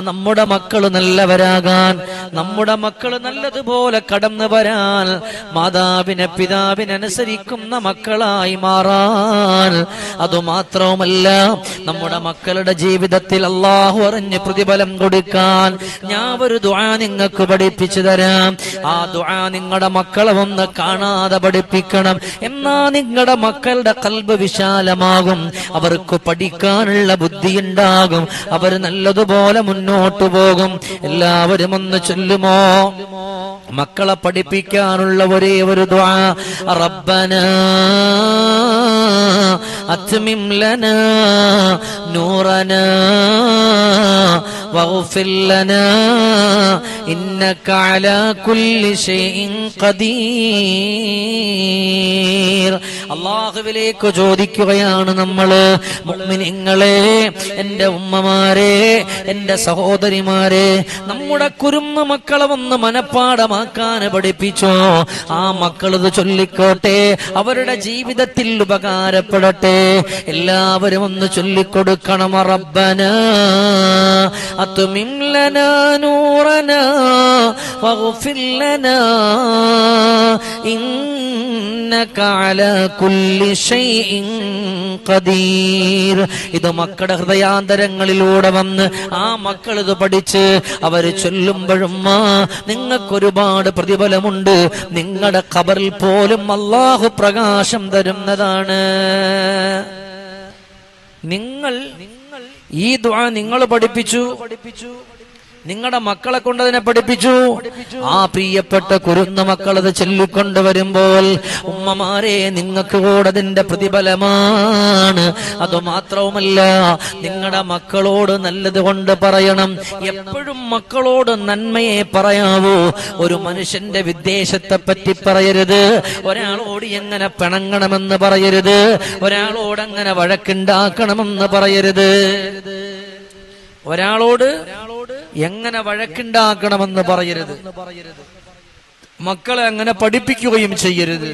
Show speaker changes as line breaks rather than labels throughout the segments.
നമ്മുടെ മക്കള് നല്ലവരാകാൻ, നമ്മുടെ മക്കള് നല്ലതുപോലെ കടന്നു വരാൻ, മാതാവിനെ പിതാവിനനുസരിക്കുന്ന മക്കളായി മാറാൻ. അതുമാത്രവുമല്ല, നമ്മുടെ മക്കളുടെ ജീവിതത്തിൽ അള്ളാഹു അറിഞ്ഞ് പ്രതിഫലം കൊടുക്കാൻ ഞാൻ ഒരു ദുആ നിങ്ങൾക്ക് പഠിപ്പിച്ചു തരാം. ആ ദുആ നിങ്ങളുടെ മക്കളെ ഒന്ന് കാണാതെ പഠിപ്പിക്കണം. എന്നാ നിങ്ങളുടെ മക്കളുടെ ഖൽബ് വിശാലമാകും, അവർക്ക് പഠിക്കാനുള്ള ബുദ്ധിയുണ്ടാകും, അവർ നല്ലതുപോലെ മുന്നോട്ടു പോകും. എല്ലാവരും ഒന്ന് ചൊല്ലുമോ? മക്കളെ പഠിപ്പിക്കാനുള്ള ഒരേ ഒരു ദുആ, റബ്ബനാ അത്മിം ലനാ നൂറനാ വഗ്ഫിർ ലനാ ഇന്നക അലാ കുല്ലി ഷൈഇൻ ഖദീർ. അല്ലാഹുവിലേക്ക് ചോദിക്കുകയാണ് നമ്മള്. മുഅ്മിനീങ്ങളെ, എന്റെ ഉമ്മമാരെ, എന്റെ സഹോദരിമാരെ, നമ്മുടെ കുരുന്ന മക്കളെ ഒന്ന് മനപ്പാഠമാക്കാൻ പഠിപ്പിച്ചോ. ആ മക്കളത് ചൊല്ലിക്കോട്ടെ, അവരുടെ ജീവിതത്തിൽ ഉപകാരപ്പെടട്ടെ. എല്ലാവരും ഒന്ന് ചൊല്ലിക്കൊടുക്കണം. റബ്ബനാ അത്മിം ലനാ നൂറനാ വഗ്ഫിർ ലനാ ഇന്നക അലാ കുല്ലി ഷൈഇൻ ഖദീർ. ഇത് മക്കളുടെ ഹൃദയാന്തരങ്ങളിലൂടെ വന്ന് ആ മക്കൾ ഇത് പഠിച്ച് അവര് ചൊല്ലുമ്പോഴും നിങ്ങൾക്കൊരുപാട് പ്രതിഫലമുണ്ട്. നിങ്ങളുടെ ഖബറിൽ പോലും അല്ലാഹു പ്രകാശം തരുന്നതാണ്. നിങ്ങൾ ഈ ദുആ നിങ്ങൾ പഠിപ്പിച്ചു, നിങ്ങളുടെ മക്കളെ കൊണ്ട് അതിനെ പഠിപ്പിച്ചു. ആ പ്രിയപ്പെട്ട കുരുന്ന മക്കളത് ചൊല്ലിക്കൊണ്ടുവരുമ്പോൾ ഉമ്മമാരെ, നിങ്ങൾക്ക് കൂടെ അതിന്റെ പ്രതിഫലമാണ്. അതുമാത്രവുമല്ല, നിങ്ങളുടെ മക്കളോട് നല്ലത് കൊണ്ട് പറയണം. എപ്പോഴും മക്കളോട് നന്മയെ പറയാവൂ. ഒരു മനുഷ്യന്റെ വിദ്വേഷത്തെ പറ്റി പറയരുത്, ഒരാളോട് എങ്ങനെ പിണങ്ങണമെന്ന് പറയരുത്, ഒരാളോട് എങ്ങനെ വഴക്കുണ്ടാക്കണമെന്ന് പറയരുത്, ഒരാളോട് എങ്ങനെ വഴക്കുണ്ടാക്കണമെന്ന് പറയരുത്, മക്കളെ അങ്ങനെ പഠിപ്പിക്കുകയും ചെയ്യരുത്.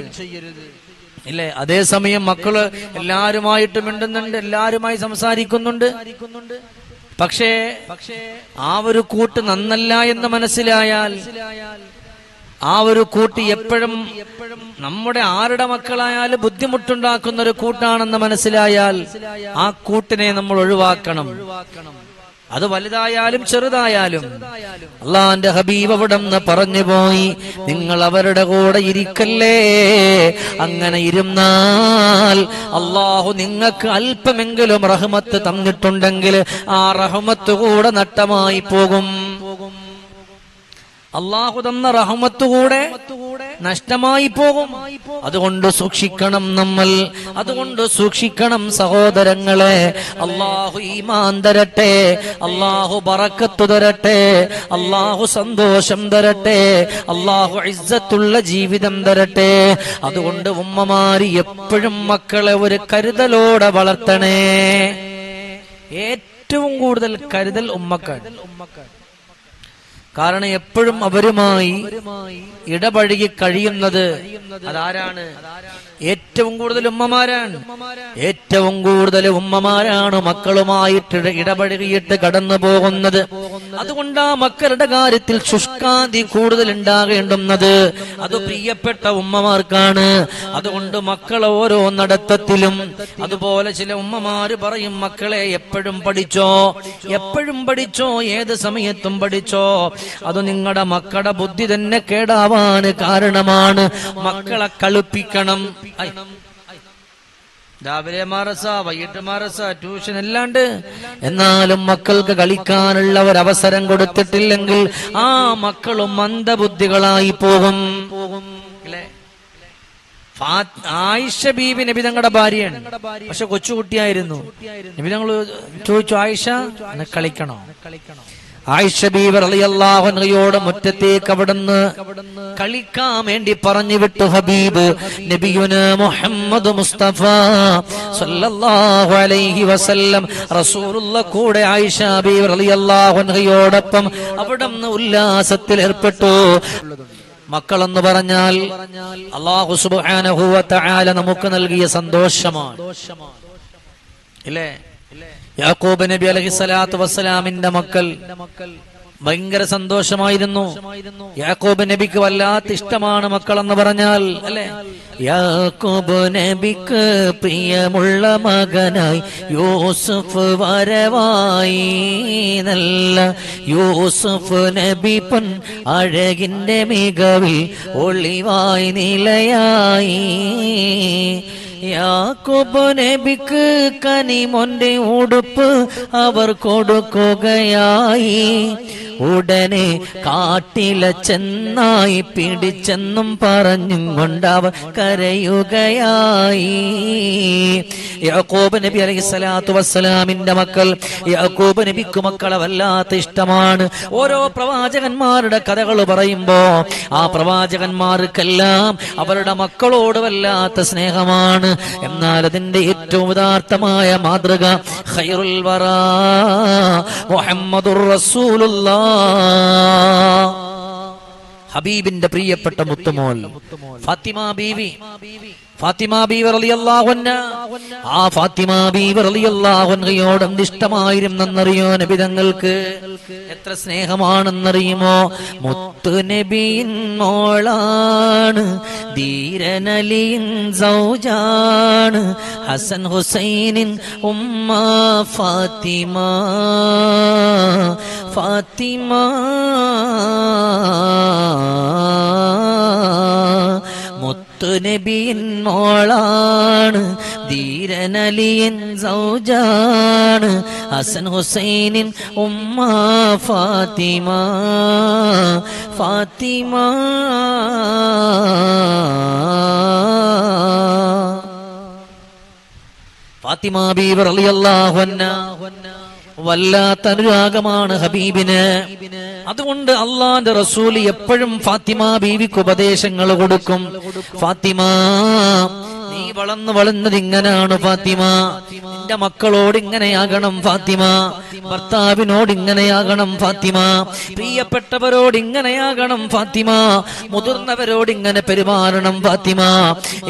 ഇല്ലേ? അതേസമയം മക്കള് എല്ലാരുമായിട്ട് മിണ്ടുന്നുണ്ട്, എല്ലാരുമായി സംസാരിക്കുന്നുണ്ട്. പക്ഷേ ആ ഒരു കൂട്ട് നന്നല്ല എന്ന് മനസ്സിലായാൽ, ആ ഒരു കൂട്ട് എപ്പോഴും നമ്മുടെ ആരുടെ മക്കളായാലും ബുദ്ധിമുട്ടുണ്ടാക്കുന്ന ഒരു കൂട്ടാണെന്ന് മനസ്സിലായാൽ ആ കൂട്ടിനെ നമ്മൾ ഒഴിവാക്കണം. അത് വലുതായാലും ചെറുതായാലും. അള്ളാന്റെ ഹബീബ് അവിടെന്ന് പറഞ്ഞു പോയി, നിങ്ങൾ അവരുടെ കൂടെ ഇരിക്കല്ലേ. അങ്ങനെ ഇരുന്നാൽ അള്ളാഹു നിങ്ങൾക്ക് അല്പമെങ്കിലും റഹ്മത്ത് തന്നിട്ടുണ്ടെങ്കിൽ ആ റഹ്മത്ത് കൂടെ നഷ്ടമായി പോകും. അള്ളാഹു തന്ന റഹ്മത്ത് കൂടെ നഷ്ടമായി പോകും. അതുകൊണ്ട് സൂക്ഷിക്കണം നമ്മൾ, അതുകൊണ്ട് സൂക്ഷിക്കണം സഹോദരങ്ങളെ. അള്ളാഹു ഈമാൻ തരട്ടെ, അള്ളാഹു ബറക്കത്ത് തരട്ടെ, അള്ളാഹു സന്തോഷം തരട്ടെ, അള്ളാഹു ഇസ്സത്തുള്ള ജീവിതം തരട്ടെ. അതുകൊണ്ട് ഉമ്മമാര് എപ്പോഴും മക്കളെ ഒരു കരുതലോടെ വളർത്തണേ. ഏറ്റവും കൂടുതൽ കരുതൽ ഉമ്മക്കാണ്. കാരണം എപ്പോഴും അവരുമായി ഇടപഴകി കഴിയുന്നത് അതാരാണ്? ഏറ്റവും കൂടുതൽ ഉമ്മമാരാണ്. ഏറ്റവും കൂടുതൽ ഉമ്മമാരാണ് മക്കളുമായിട്ട് ഇടപഴകിയിട്ട് കടന്നു പോകുന്നത്. അതുകൊണ്ട് ആ മക്കളുടെ കാര്യത്തിൽ ശുഷ്കാന്തി കൂടുതൽ ഉണ്ടാകേണ്ടുന്നത് അത് പ്രിയപ്പെട്ട ഉമ്മമാർക്കാണ്. അതുകൊണ്ട് മക്കളെ ഓരോ നടത്തത്തിലും അതുപോലെ ചില ഉമ്മമാര് പറയും, മക്കളെ എപ്പോഴും പഠിച്ചോ, എപ്പോഴും പഠിച്ചോ, ഏത് സമയത്തും പഠിച്ചോ. അത് നിങ്ങളുടെ മക്കളുടെ ബുദ്ധി തന്നെ കേടാവാൻ കാരണമാണ്. മക്കളെ കളിപ്പിക്കണം. രാവിലെ മദ്രസ, വൈകിട്ട് മദ്രസ, ട്യൂഷൻ എല്ലാണ്ട്. എന്നാലും മക്കൾക്ക് കളിക്കാനുള്ള ഒരു അവസരം കൊടുത്തിട്ടില്ലെങ്കിൽ ആ മക്കളും മന്ദബുദ്ധികളായി പോകും. ആയിഷ ബീബി നബി തങ്ങളുടെ ഭാര്യയാണ്, പക്ഷെ കൊച്ചുകുട്ടിയായിരുന്നു. നബി തങ്ങൾ ചോദിച്ചു, ആയിഷ കളിക്കണോ? ആയിഷ ബീവി റളിയല്ലാഹു അൻഹയോട് മുറ്റത്തേക്ക് അവിടുന്ന് കളിക്കാൻ വേണ്ടി പറഞ്ഞു വിട്ടു ഹബീബ് നബിയുന മുഹമ്മദ് മുസ്തഫ സല്ലല്ലാഹു അലൈഹി വസല്ലം റസൂലുള്ളാഹ് കൂടെ ആയിഷ ബീവി റളിയല്ലാഹു അൻഹയോടൊപ്പം അവിടുന്ന് ഉല്ലാസത്തിൽ ഏർപ്പെട്ടു. മക്കളെന്ന് പറഞ്ഞാൽ അല്ലാഹു സുബ്ഹാനഹു വ തആല നമുക്ക് നൽകിയ സന്തോഷമാണ്, ഇല്ലേ? യാക്കൂബ് നബി അലൈഹിസ്സലാത്തു വസ്സലാമിന്റെ മക്കൾ ഭയങ്കര സന്തോഷമായിരുന്നു. യാക്കൂബ് നബിക്ക് വല്ലാത്ത ഇഷ്ടമാണ് മക്കളെന്ന് പറഞ്ഞാൽ, അല്ലെ? യാക്കൂബ് നബിക്ക് പ്രിയമുള്ള മകനായി യൂസുഫ് വരവായി, നല്ല യൂസുഫ് നബി പൊൻ അഴകിന്റെ മികവിൽ ഒളിവായി നിലയായി. യാക്കൂബ് നബിക്ക് കനിമോന്റെ ഉടുപ്പ് അവർ കൊടുക്കുകയായി. ഉടനെ കാട്ടിലെ ചെന്നായി പിടിച്ചെന്നും പറഞ്ഞും കൊണ്ടവർ കരയുകയായി. യാക്കൂബ് നബി അലൈഹിസ്സലാത്തു വസ്സലാമിന്റെ മക്കൾ, യാക്കൂബ് നബിക്ക് മക്കളെ വല്ലാത്ത ഇഷ്ടമാണ്. ഓരോ പ്രവാചകന്മാരുടെ കഥകൾ പറയുമ്പോ ആ പ്രവാചകന്മാർക്കെല്ലാം അവരുടെ മക്കളോട് വല്ലാത്ത സ്നേഹമാണ്. എന്നാൽ അതിന്റെ ഏറ്റവും ഉദാത്തമായ മാതൃക ഖൈറുൽ വറാ മുഹമ്മദുർ റസൂലുള്ളാഹ്, ഹബീബിന്റെ പ്രിയപ്പെട്ട മുത്തുമോൾ ഫാത്തിമ ബീവി. ഫാത്തിമ ബീവി റളിയല്ലാഹു അൻഹ, ആ ഫാത്തിമ ബീവി റളിയല്ലാഹു അൻഹയോട് ഇഷ്ടമായിരുന്നെന്നറിയോ നബി തങ്ങൾക്ക്? എത്ര സ്നേഹമാണെന്നറിയുമോ? മുത്തു നബിയിൻ മോളാണ്, ധീരനലിയിൻ സൗജാണ്, ഹസൻ ഹുസൈനിൻ ഉമ്മ ഫാത്തിമ. ഫാത്തിമ മുത്തു നബിയിൻ മോളാണ്, ധീരനലിയിൻ സൗജാണ്, ഹസൻ ഹുസൈനിൻ ഉമ്മ ഫാത്തിമ. ഫാത്തിമ ഫാത്തിമ ബീവി റളിയല്ലാഹു അൻഹ വല്ലാത്ത അനുരാഗമാണ് ഹബീബിന്. അതുകൊണ്ട് അള്ളാന്റെ റസൂൽ എപ്പോഴും ഫാത്തിമ ബീവിക്ക് ഉപദേശങ്ങൾ കൊടുക്കും. ഫാത്തിമ, നീ വളർന്നത് ഇങ്ങനെയാണ് ഫാത്തിമ, നിന്റെ മക്കളോട് ഇങ്ങനെയാകണം ഫാത്തിമ, ഭർത്താവിനോട് ഇങ്ങനെയാകണം ഫാത്തിമ, പ്രിയപ്പെട്ടവരോട് ഇങ്ങനെയാകണം ഫാത്തിമ, മുതിർന്നവരോട് ഇങ്ങനെ പെരുമാറണം ഫാത്തിമ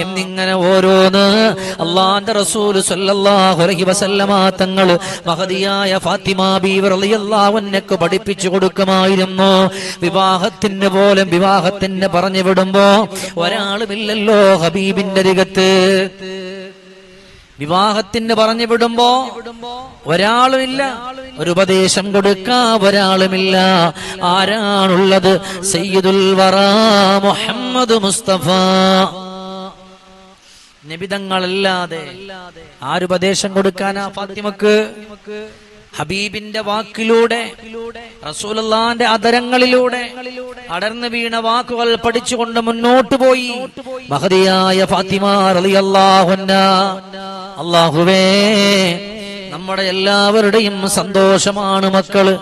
എന്നിങ്ങനെ ഓരോന്ന് അള്ളാന്റെ റസൂൽ സല്ലല്ലാഹു അലൈഹി വസല്ലമ തങ്ങൾ മഹദിയായ ഫാത്തിമ ബീവി റളിയല്ലാഹു അൻഹയ്ക്ക് പഠിപ്പിച്ചു കൊടുക്കുമായിരുന്നു. വിവാഹത്തിന് പോലും വിവാഹത്തിന് പറഞ്ഞു വിടുമ്പോ ഒരാളുമില്ലല്ലോ ഹബീബിന്റെ അരികത്ത്. വിവാഹത്തിന് പറഞ്ഞു വിടുമ്പോ ഒരാളുമില്ല, ഒരു ഉപദേശം കൊടുക്കാൻ ഒരാളുമില്ല. ആരാണുള്ളത്? സയ്യിദുൽ വറാ മുഹമ്മദ് മുസ്തഫ നബിതങ്ങളല്ലാതെ ആരുപദേശം കൊടുക്കാനാ ഫാത്തിമക്ക്? ഹബീബിന്റെ വാക്കിലൂടെ, റസൂലുള്ളാന്റെ അധരങ്ങളിലൂടെ അടർന്നു വീണ വാക്കുകൾ പഠിച്ചുകൊണ്ട് മുന്നോട്ട് പോയി മഹദിയായ ഫാത്തിമ റളിയല്ലാഹു അൻഹാ. അല്ലാഹുവേ, നമ്മുടെ എല്ലാവരുടെയും സന്തോഷമാണ് മക്കള്,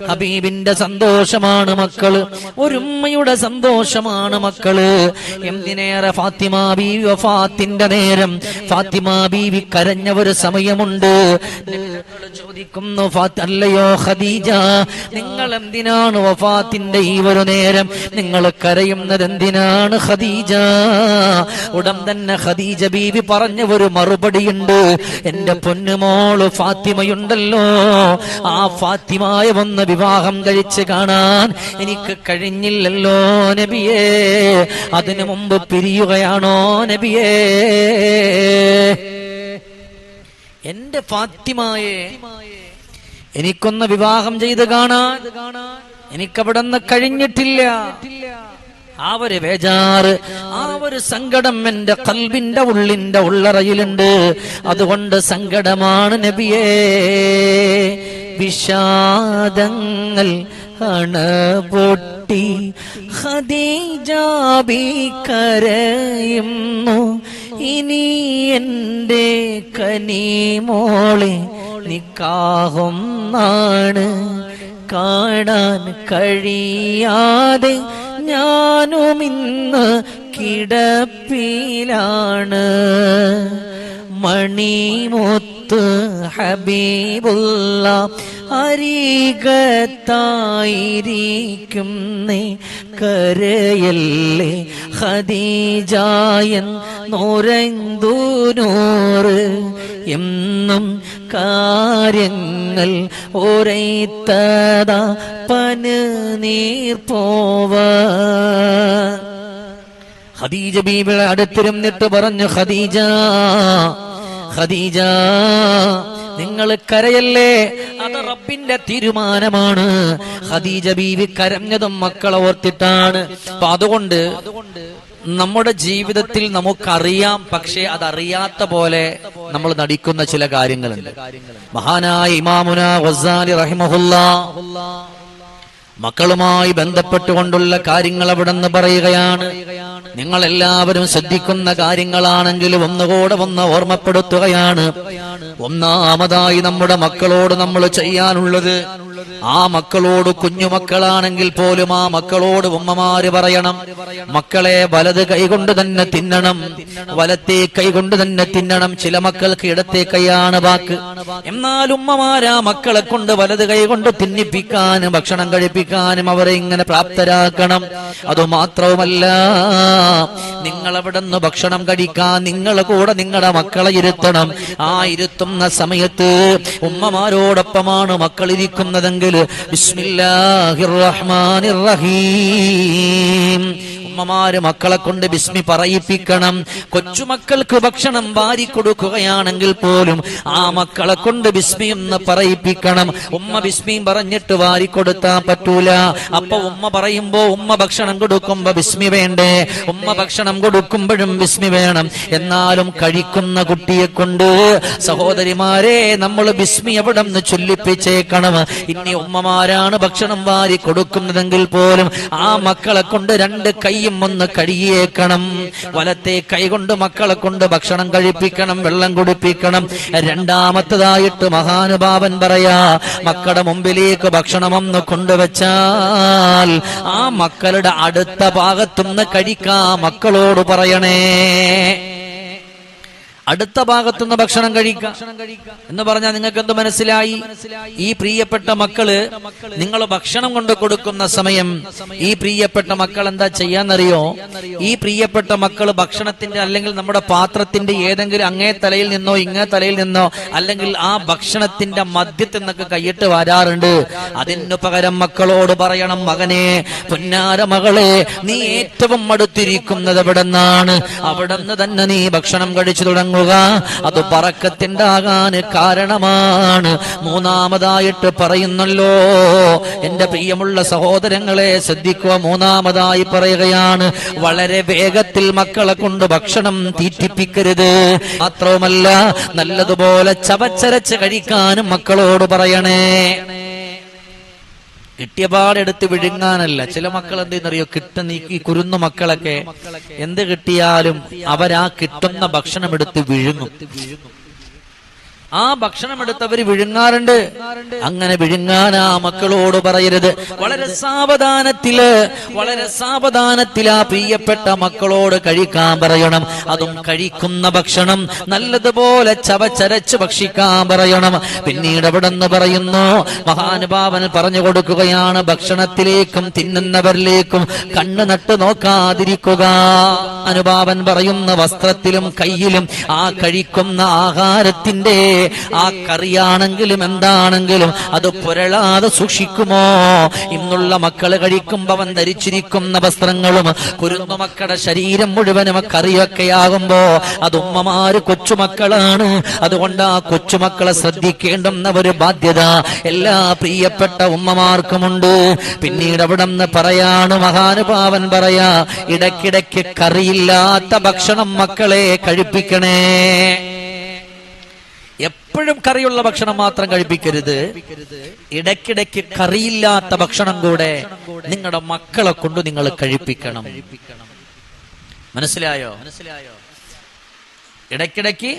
ഹബീബിന്റെ സന്തോഷമാണ് മക്കള്, ഒരുമ്മയുടെ സന്തോഷമാണ് മക്കള്. എന്തിനേറെ ഫാത്തിമ ബീവി വഫാത്തിന്റെ നേരം ഫാത്തിമ ബീവി കരഞ്ഞ ഒരു സമയമുണ്ട്. ചോദിക്കുന്നു, അല്ലയോ ഖദീജ, നിങ്ങൾ എന്തിനാണ് വഫാത്തിന്റെ ഈ ഒരു നേരം നിങ്ങൾ കരയുന്നത്? എന്തിനാണ് ഖദീജ? ഉടൻ തന്നെ ഖദീജ ബീവി പറഞ്ഞ ഒരു മറുപടിയുണ്ട്. എന്റെ പൊന്നുമോള് ഫാത്തിമയുണ്ടല്ലോ, ആ ഫാത്തിമായ ഒന്ന് വിവാഹം കഴിച്ച് കാണാൻ എനിക്ക് കഴിഞ്ഞില്ലല്ലോ നബിയേ, അതിനു മുമ്പ് പിരിയുകയാണോ നബിയേ? എന്റെ ഫാത്തിമയെ എനിക്കൊന്ന് വിവാഹം ചെയ്ത് കാണാൻ എനിക്കവിടെന്ന് കഴിഞ്ഞിട്ടില്ല. ആ ഒരു ബേജാറ്, ആ ഒരു സങ്കടം എന്റെ ഖൽബിന്റെ ഉള്ളിന്റെ ഉള്ളറയിലുണ്ട്. അതുകൊണ്ട് സങ്കടമാണ് നബിയേ. വിഷാദങ്ങൾ അണപൊട്ടി ഖദീജ ബി കരയുന്നു. ഇനി എന്റെ കനിമോളെ നിക്കാഹൊന്നാണ്, കാണാൻ കഴിയാതെ ഞാനുമിന്ന് കിടപ്പിലാണ്. മണിമുത്ത് ഹബീബുള്ള അരികത്തായിരിക്കുന്നേ, കരയല്ലേ ഖദീജയൻ നൂറെന്തു നൂറ് എന്നും കാര്യങ്ങൾ ഒരേത്തതാ പനിനീർ പോവ. ഖദീജ ബീവിയുടെ അടുത്തിരുന്നിട്ട് പറഞ്ഞു, ഖദീജ ഖദീജ നിങ്ങൾ കരയല്ലേ, അത് റബ്ബിന്റെ തീരുമാനമാണ്. ഖദീജ ബീവി കരഞ്ഞതും മക്കളെ ഓർത്തിട്ടാണ്. അപ്പൊ അതുകൊണ്ട് നമ്മുടെ ജീവിതത്തിൽ നമുക്കറിയാം, പക്ഷേ അതറിയാത്ത പോലെ നമ്മൾ നടിക്കുന്ന ചില കാര്യങ്ങളുണ്ട്. മഹാനായ ഇമാമുന ഗസാലി റഹിമഹുല്ലാഹ് മക്കളുമായി ബന്ധപ്പെട്ടുകൊണ്ടുള്ള കാര്യങ്ങൾ അവിടെന്ന് പറയുകയാണ്. നിങ്ങൾ എല്ലാവരും ശ്രദ്ധിക്കുന്ന കാര്യങ്ങളാണെങ്കിലും ഒന്നുകൂടെ ഓർമ്മപ്പെടുത്തുകയാണ്. ഒന്നാമതായി നമ്മുടെ മക്കളോട് നമ്മൾ ചെയ്യാനുള്ളത്, ആ മക്കളോട് കുഞ്ഞുമക്കളാണെങ്കിൽ പോലും ആ മക്കളോട് ഉമ്മമാര് പറയണം, മക്കളെ വലത് കൈകൊണ്ട് തന്നെ തിന്നണം, വലത്തെ കൈകൊണ്ട് തന്നെ തിന്നണം. ചില മക്കൾക്ക് ഇടത്തെ കൈയാണ് വാക്ക്. എന്നാൽ ഉമ്മമാരാ മക്കളെ കൊണ്ട് വലത് കൈകൊണ്ട് തിന്നിപ്പിക്കാനും ഭക്ഷണം കഴിപ്പിക്കാനും അവരെ ഇങ്ങനെ പ്രാപ്തരാക്കണം. അതുമാത്രവുമല്ല, നിങ്ങൾ അവിടെ നിന്ന് ഭക്ഷണം കഴിക്കാൻ നിങ്ങളെ കൂടെ നിങ്ങളുടെ മക്കളെ ഇരുത്തണം. ആ ഇരുത്തുന്ന സമയത്ത് ഉമ്മമാരോടൊപ്പമാണ് മക്കൾ ഇരിക്കുന്നതെങ്കിൽ ബിസ്മില്ലാഹിർ റഹ്മാനിർ റഹീം ഉമ്മമാര് മക്കളെ കൊണ്ട് ബിസ്മി പറയിപ്പിക്കണം. കൊച്ചുമക്കൾക്ക് ഭക്ഷണം വാരി കൊടുക്കുകയാണെങ്കിൽ പോലും ആ മക്കളെ കൊണ്ട് ബിസ്മി എന്ന് പറയിപ്പിക്കണം. ഉമ്മ ബിസ്മിയും പറഞ്ഞിട്ട് വാരി കൊടുത്താൻ പറ്റൂല. അപ്പൊ ഉമ്മ പറയുമ്പോ, ഉമ്മ ഭക്ഷണം കൊടുക്കുമ്പോ ബിസ്മി വേണ്ടേ? ഉമ്മ ഭക്ഷണം കൊടുക്കുമ്പോഴും ബിസ്മി വേണം. എന്നാലും കഴിക്കുന്ന കുട്ടിയെ കൊണ്ട് സഹോദരിമാരെ നമ്മൾ ബിസ്മി എവിടെ നിന്ന് ചൊല്ലിപ്പിച്ചേക്കണം. ഇനി ഉമ്മമാരാണ് ഭക്ഷണം വാരി കൊടുക്കുന്നതെങ്കിൽ പോലും ആ മക്കളെ കൊണ്ട് രണ്ട് കൈ ഒന്ന് കഴുകിയേക്കണം. വലത്തെ കൈകൊണ്ട് മക്കളെ കൊണ്ട് ഭക്ഷണം കഴിപ്പിക്കണം, വെള്ളം കുടിപ്പിക്കണം. രണ്ടാമത്തതായിട്ട് മഹാനുഭാവൻ പറയാ, മക്കളുടെ മുമ്പിലേക്ക് ഭക്ഷണം ഒന്ന് കൊണ്ടുവച്ചാൽ ആ മക്കളുടെ അടുത്ത ഭാഗത്തുനിന്ന് കഴിക്കാൻ മക്കളോട് പറയണേ. അടുത്ത ഭാഗത്തുനിന്ന് ഭക്ഷണം കഴിക്കാം എന്ന് പറഞ്ഞാൽ നിങ്ങൾക്ക് എന്ത് മനസ്സിലായി? ഈ പ്രിയപ്പെട്ട മക്കള് നിങ്ങൾ ഭക്ഷണം കൊണ്ട് കൊടുക്കുന്ന സമയം ഈ പ്രിയപ്പെട്ട മക്കൾ എന്താ ചെയ്യാന്നറിയോ? ഈ പ്രിയപ്പെട്ട മക്കൾ ഭക്ഷണത്തിന്റെ അല്ലെങ്കിൽ നമ്മുടെ പാത്രത്തിന്റെ ഏതെങ്കിലും അങ്ങേ തലയിൽ നിന്നോ ഇങ്ങേ തലയിൽ നിന്നോ അല്ലെങ്കിൽ ആ ഭക്ഷണത്തിന്റെ മധ്യത്തിൽ നിന്നൊക്കെ കൈയിട്ട് വരാറുണ്ട്. അതിനു പകരം മക്കളോട് പറയണം, മകനെ, പൊന്നാര മകളെ, നീ ഏറ്റവും അടുത്തിരിക്കുന്നത് എവിടെ നിന്നാണ്? അവിടെ നിന്ന് തന്നെ നീ ഭക്ഷണം കഴിച്ചു തുടങ്ങും. അത് ബറക്കത്തുണ്ടാകാൻ കാരണമാണ്. മൂന്നാമതായിട്ട് പറയുന്നല്ലോ, എന്റെ പ്രിയമുള്ള സഹോദരങ്ങളെ ശ്രദ്ധിക്കുക. മൂന്നാമതായി പറയുകയാണ്, വളരെ വേഗത്തിൽ മക്കളെ കൊണ്ട് ഭക്ഷണം തീറ്റിപ്പിക്കരുത്. മാത്രവുമല്ല, നല്ലതുപോലെ ചവച്ചരച്ച് കഴിക്കാനും മക്കളോട് പറയണേ. കിട്ടിയപാടെടുത്ത് വിഴുങ്ങാനല്ല. ചില മക്കൾ എന്തെന്നറിയോ, ഈ കുരുന്നു മക്കളൊക്കെ എന്ത് കിട്ടിയാലും അവരാ കിട്ടുന്ന ഭക്ഷണം എടുത്ത് വിഴുങ്ങും. ആ ഭക്ഷണം എടുത്തവര് വിഴുങ്ങാറുണ്ട്. അങ്ങനെ വിഴുങ്ങാൻ ആ മക്കളോട് പറയരുത്. വളരെ സാവധാനത്തില് ആ പ്രിയപ്പെട്ട മക്കളോട് കഴിക്കാൻ പറയണം. അതും കഴിക്കുന്ന ഭക്ഷണം നല്ലതുപോലെ ചവച്ചരച്ച് ഭക്ഷിക്കാൻ പറയണം. പിന്നീട് അവിടെ നിന്ന് പറയുന്നു, മഹാനുഭാവൻ പറഞ്ഞു കൊടുക്കുകയാണ്, ഭക്ഷണത്തിലേക്കും തിന്നുന്നവരിലേക്കും കണ്ണ് നട്ട് നോക്കാതിരിക്കുക. അനുഭാവൻ പറയുന്ന വസ്ത്രത്തിലും കയ്യിലും ആ കഴിക്കുന്ന ആഹാരത്തിന്റെ ആ കറിയാണെങ്കിലും എന്താണെങ്കിലും അത് പുരളാതെ സൂക്ഷിക്കുമോ? ഇന്നുള്ള മക്കള് കഴിക്കുമ്പോ അവൻ ധരിച്ചിരിക്കുന്ന വസ്ത്രങ്ങളും കുരുന്നു മക്കളുടെ ശരീരം മുഴുവനും കറിയൊക്കെയാകുമ്പോ അത് ഉമ്മമാര് കൊച്ചുമക്കളാണ്. അതുകൊണ്ട് ആ കൊച്ചുമക്കളെ ശ്രദ്ധിക്കേണ്ടുന്ന ഒരു ബാധ്യത എല്ലാ പ്രിയപ്പെട്ട ഉമ്മമാർക്കുമുണ്ട്. പിന്നീട് അവിടെ നിന്ന് പറയാണ്, മഹാനുഭാവൻ പറയാ, ഇടയ്ക്കിടയ്ക്ക് കറിയില്ലാത്ത ഭക്ഷണം മക്കളെ കഴിപ്പിക്കണേ. എപ്പോഴും കറിയുള്ള ഭക്ഷണം മാത്രം കഴിപ്പിക്കരുത്. ഇടയ്ക്കിടയ്ക്ക് കറിയില്ലാത്ത ഭക്ഷണം കൂടെ നിങ്ങളുടെ മക്കളെ കൊണ്ട് നിങ്ങൾ കഴിപ്പിക്കണം. മനസ്സിലായോ? ഇടയ്ക്കിടയ്ക്ക്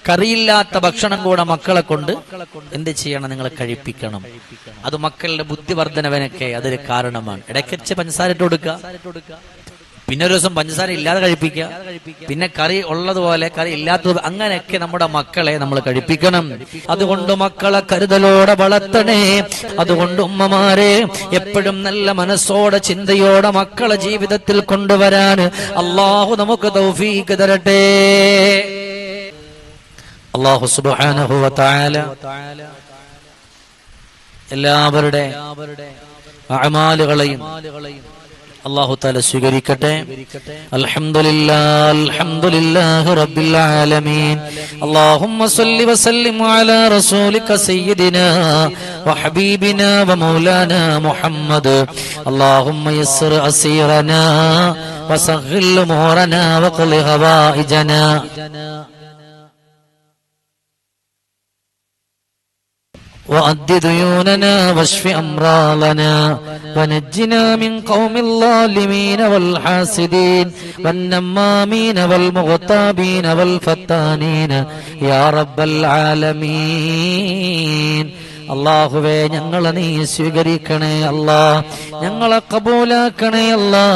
കറിയില്ലാത്ത ഭക്ഷണം കൂടെ മക്കളെ കൊണ്ട് എന്ത് ചെയ്യണം? നിങ്ങൾ കഴിപ്പിക്കണം. അത് മക്കളുടെ ബുദ്ധിവർദ്ധനവിനൊക്കെ അതൊരു കാരണമാണ്. ഇടയ്ക്കിച്ച് പഞ്ചസാര ഇട്ട് കൊടുക്കുക, പിന്നെ ഒരു ദിവസം പഞ്ചസാര ഇല്ലാതെ കഴിപ്പിക്കുക, പിന്നെ കറി ഉള്ളതുപോലെ കറി ഇല്ലാത്തത്, അങ്ങനെയൊക്കെ നമ്മുടെ മക്കളെ നമ്മൾ കഴിപ്പിക്കണം. അതുകൊണ്ട് മക്കളെ കരുതലോടെ വളർത്തണേ. അതുകൊണ്ട് ഉമ്മമാരെ എപ്പോഴും നല്ല മനസ്സോടെ ചിന്തയോടെ മക്കളെ ജീവിതത്തിൽ കൊണ്ടുവരാൻ അള്ളാഹു നമുക്ക് തൗഫീഖ് തരട്ടെ. അല്ലാഹു സുബ്ഹാനഹു വ തആല എല്ലാവരുടെ അഅമാലുകളെയും അല്ലാഹു തആല സ്വീകരിക്കട്ടെ. അൽഹംദുലില്ലാഹി റബ്ബിൽ ആലമീൻ. അല്ലാഹുമ്മ സ്വല്ലി വസല്ലിം അലാ റസൂലിക സയ്യിദിനാ വഹബീബിനാ വമൗലാനാ മുഹമ്മദ്. അല്ലാഹുമ്മ യസ്സിർ അസീറനാ വസഗ്ഹിൽ ഉമൂറനാ വഖ്ളി ഹവായിജനാ. وأد ديوننا واشف أمراضنا ونجنا من قوم الظالمين والحاسدين والنمامين والمغتابين والفتانين يا رب العالمين. അല്ലാഹുവേ, ഞങ്ങളെ നീ സ്വീകരിക്കണേ അല്ലാ, ഞങ്ങളെ കബൂലാക്കണേ അല്ലാ.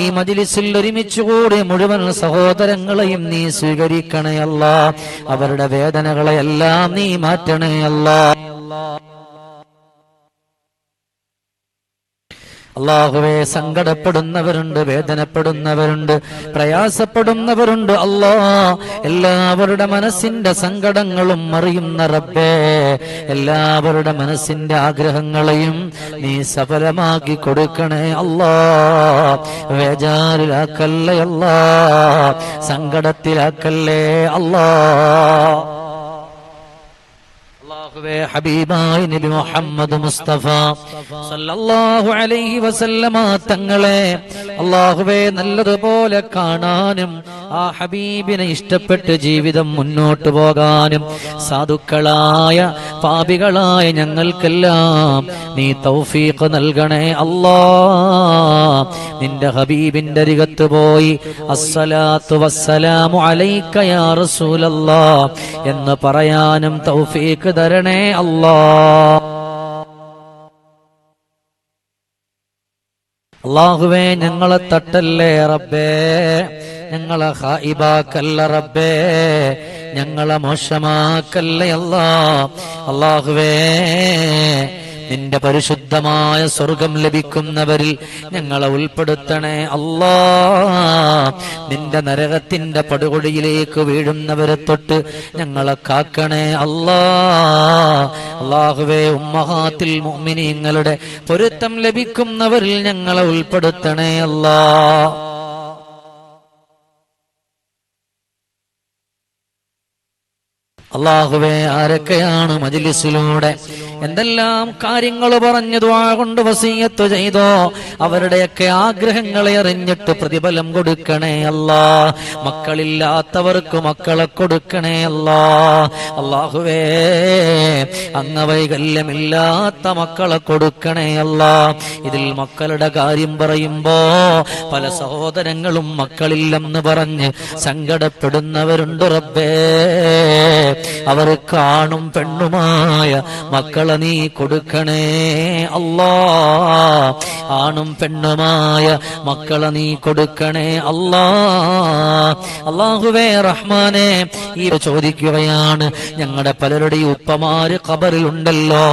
ഈ മജ്‌ലിസിൽ ഒരുമിച്ചുകൂടി മുഴുവൻ സഹോദരങ്ങളെയും നീ സ്വീകരിക്കണേ അല്ലാ. അവരുടെ വേദനകളെയെല്ലാം നീ മാറ്റണേ അല്ലാ. അല്ലാഹുവേ, സങ്കടപ്പെടുന്നവരുണ്ട്, വേദനപ്പെടുന്നവരുണ്ട്, പ്രയാസപ്പെടുന്നവരുണ്ട്. അല്ലാ, എല്ലാവരുടെ മനസ്സിന്റെ സങ്കടങ്ങളും അറിയുന്ന റബ്ബേ, എല്ലാവരുടെ മനസ്സിന്റെ ആഗ്രഹങ്ങളെയും നീ സഫലമാക്കി കൊടുക്കണേ അല്ലാ. വേജാറിലാക്കല്ലേ അല്ലാ, സങ്കടത്തിലാക്കല്ലേ അല്ലാ. ഹബീബായ നബി മുഹമ്മദ് മുസ്തഫ സല്ലല്ലാഹു അലൈഹി വസല്ലമ തങ്ങളെ അല്ലാഹുവേ നല്ലതുപോലെ കാണാനും ആ ഹബീബിനെ ഇഷ്ടപ്പെട്ട് ജീവിതം മുന്നോട്ട് പോകാനും സാധുക്കളായ പാപികളായ ഞങ്ങൾക്കെല്ലാം നീ തൗഫീഖ് നൽകണേ അല്ലാ. നിന്റെ ഹബീബിന്റെ അരികത്ത് പോയി അസ്സലാത്തു വസ്സലാമു അലൈക യാ റസൂലല്ലാഹ് എന്ന് പറയാനും തൗഫീഖ് തരണേ അല്ലാ. അല്ലാഹുവേ, ഞങ്ങളെ തട്ടല്ലേ റബ്ബേ, ഞങ്ങളെ ഖായിബാക്കല്ല റബ്ബേ, ഞങ്ങളെ മോശമാക്കല്ലേ അല്ലാ. അല്ലാഹുവേ, നിന്റെ പരിശുദ്ധമായ സ്വർഗം ലഭിക്കുന്നവരിൽ ഞങ്ങളെ ഉൾപ്പെടുത്തണേ അല്ലാ. നിന്റെ നരകത്തിന്റെ പടുകുഴിയിലേക്ക് വീഴുന്നവരെ തൊട്ട് ഞങ്ങളെ കാക്കണേ അല്ലാ. അല്ലാഹുവേ, ഉമ്മഹാത്തിൽ മുഅ്മിനീങ്ങളുടെ പൊരുത്തം ലഭിക്കുന്നവരിൽ ഞങ്ങളെ ഉൾപ്പെടുത്തണേ അല്ലാ. അല്ലാഹുവേ, ആരൊക്കെയാണ് മജ്‌ലിസിലൂടെ എന്തെല്ലാം കാര്യങ്ങൾ പറഞ്ഞു ദുആ കൊണ്ട് വസിയത്ത് ചെയ്തോ അവരുടെയൊക്കെ ആഗ്രഹങ്ങളെ അറിഞ്ഞിട്ട് പ്രതിഫലം കൊടുക്കണേ അല്ലാ. മക്കളില്ലാത്തവർക്ക് മക്കളെ കൊടുക്കണേ അല്ലാ. അല്ലാഹുവേ, അംഗവൈകല്യമില്ലാത്ത മക്കളെ കൊടുക്കണേ അല്ലാ. ഇതിൽ മക്കളുടെ കാര്യം പറയുമ്പോ പല സഹോദരങ്ങളും മക്കളില്ലെന്ന് പറഞ്ഞ് സങ്കടപ്പെടുന്നവരുണ്ട് റബ്ബേ. അവർ കാണും പെണ്ണുമായ മക്കളെ നീ കൊടുക്കണേ അല്ലാ. ആണും പെണ്ണുമായ മക്കളെ നീ കൊടുക്കണേ അല്ലാ. അല്ലാഹുവേ റഹ്മാനെ, ഈ ചോദിക്കുകയാണ്, ഞങ്ങളുടെ പലരുടെയും ഉപ്പമാര് ഖബറിലുണ്ടല്ലോ,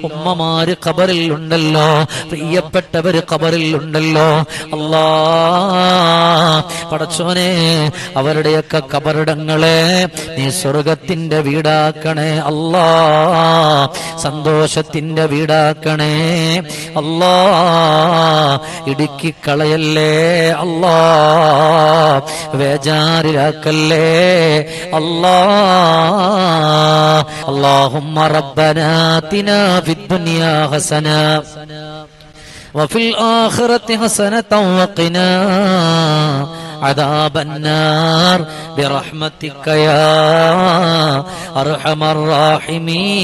ഉമ്മമാര് ഖബറിലുണ്ടല്ലോ, പ്രിയപ്പെട്ടവര് ഖബറിലുണ്ടല്ലോ. അല്ലാ പടച്ചോനെ, അവരുടെയൊക്കെ ഖബറിടങ്ങളെ നീ സ്വർഗത്തിന്റെ വീടാക്കണേ അല്ലാ. സന്തോഷത്തിന്റെ വീടാക്കണേ അല്ലാ. ഇടുക്കിക്കളയല്ലേ അല്ലാ, വേജാറിലാക്കല്ലേ അല്ലാ. അല്ലാഹുമ്മ റബ്ബനാ ആതിനാ ഫിദ്ദുനിയാ ഹസന വഫിൽ ആഖിറതി ഹസനതൻ വഖിനാ عذاب النار برحمتك يا أرحم الراحمين.